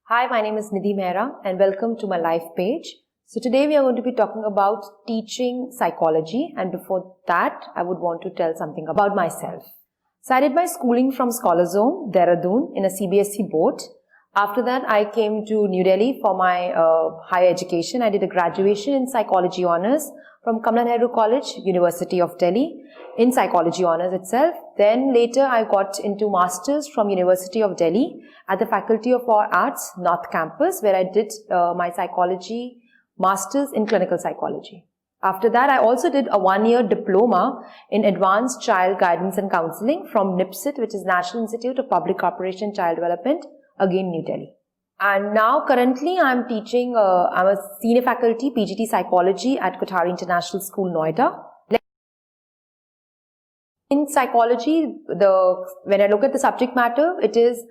Hi, my name is Nidhi Mehra and welcome to my LifePage. So today we are going to be talking about teaching psychology, and before that I would want to tell something about myself. So I did my schooling from Scholars Home, Dehradun in a CBSE board. After that I came to New Delhi for my higher education. I did a graduation in Psychology Honours from Kamla Nehru College, University of Delhi in Psychology Honours itself. Then later I got into Masters from University of Delhi at the Faculty of Arts, North Campus, where I did my Psychology Masters in Clinical Psychology. After that, I also did a one-year diploma in Advanced Child Guidance and Counselling from NIPCCD, which is National Institute of Public Cooperation Child Development, again New Delhi. And now currently I'm teaching, I'm a senior faculty PGT Psychology at Kothari International School, Noida. In psychology, when I look at the subject matter, it is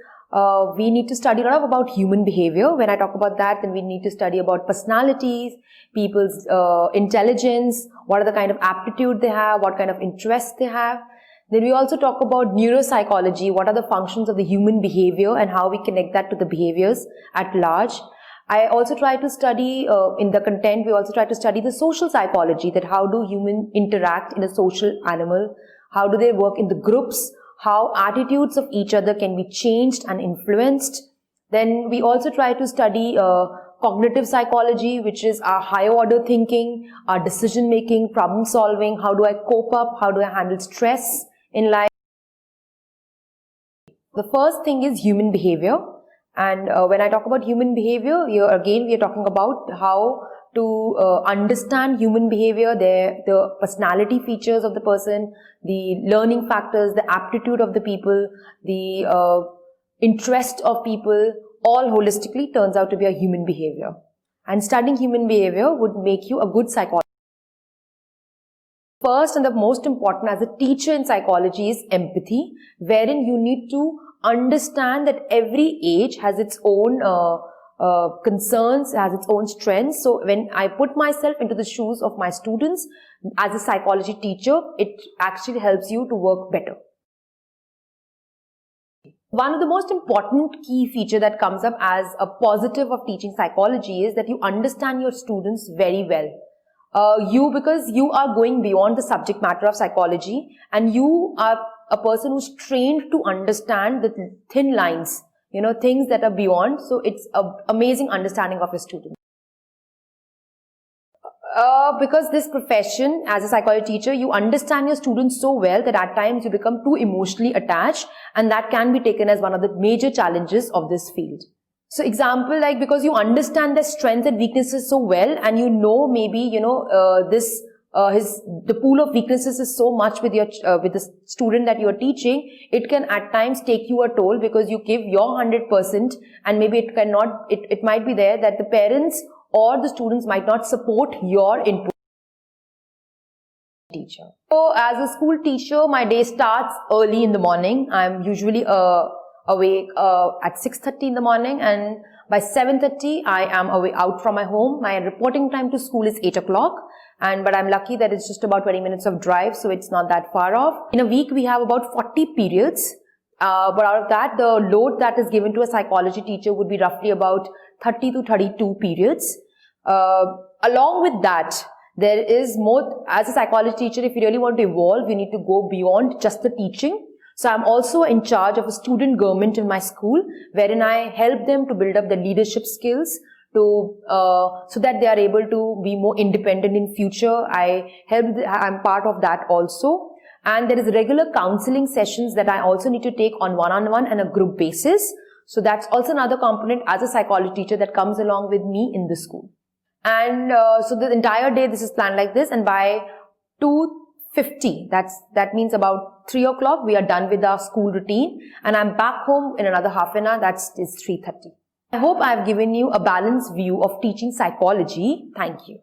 we need to study a lot about human behavior. When I talk about that, then we need to study about personalities, people's intelligence, what are the kind of aptitude they have, what kind of interests they have. Then we also talk about neuropsychology, what are the functions of the human behavior and how we connect that to the behaviors at large. I also try to study, in the content, we also try to study the social psychology, that how do humans interact in a social animal, how do they work in the groups, how attitudes of each other can be changed and influenced. Then we also try to study cognitive psychology, which is our higher order thinking, our decision making, problem solving, how do I cope up, how do I handle stress in life. The first thing is human behavior, and when I talk about human behavior, here again we are talking about how to understand human behavior, the personality features of the person, the learning factors, the aptitude of the people, the interest of people, all holistically turns out to be a human behavior. And studying human behavior would make you a good psychologist. First and the most important as a teacher in psychology is empathy, wherein you need to understand that every age has its own concerns, has its own strengths. So when I put myself into the shoes of my students as a psychology teacher, it actually helps you to work better. One of the most important key feature that comes up as a positive of teaching psychology is that you understand your students very well. Because you are going beyond the subject matter of psychology, and you are a person who's trained to understand the thin lines, things that are beyond. So it's an amazing understanding of your student. Because this profession as a psychology teacher, you understand your students so well that at times you become too emotionally attached, and that can be taken as one of the major challenges of this field. So example, like because you understand their strengths and weaknesses so well, and maybe the pool of weaknesses is so much with the student that you are teaching, it can at times take you a toll because you give your 100%, and maybe it might be there that the parents or the students might not support your input. Teacher. So as a school teacher, my day starts early in the morning. I'm usually awake at 6:30 in the morning, and by 7:30 I am out from my home. My reporting time to school is 8 o'clock, but I'm lucky that it's just about 20 minutes of drive, so it's not that far off. In a week we have about 40 periods, but out of that the load that is given to a psychology teacher would be roughly about 30 to 32 periods. Along with that, there is more. As a psychology teacher, if you really want to evolve, you need to go beyond just the teaching. So I'm also in charge of a student government in my school, wherein I help them to build up the leadership skills so that they are able to be more independent in future. I'm part of that also. And there is regular counseling sessions that I also need to take on one-on-one and a group basis. So that's also another component as a psychology teacher that comes along with me in the school. And so the entire day this is planned like this, and by 2:50, that means about 3 o'clock, we are done with our school routine, and I'm back home in another half an hour, that's 3:30. I hope I've given you a balanced view of teaching psychology. Thank you.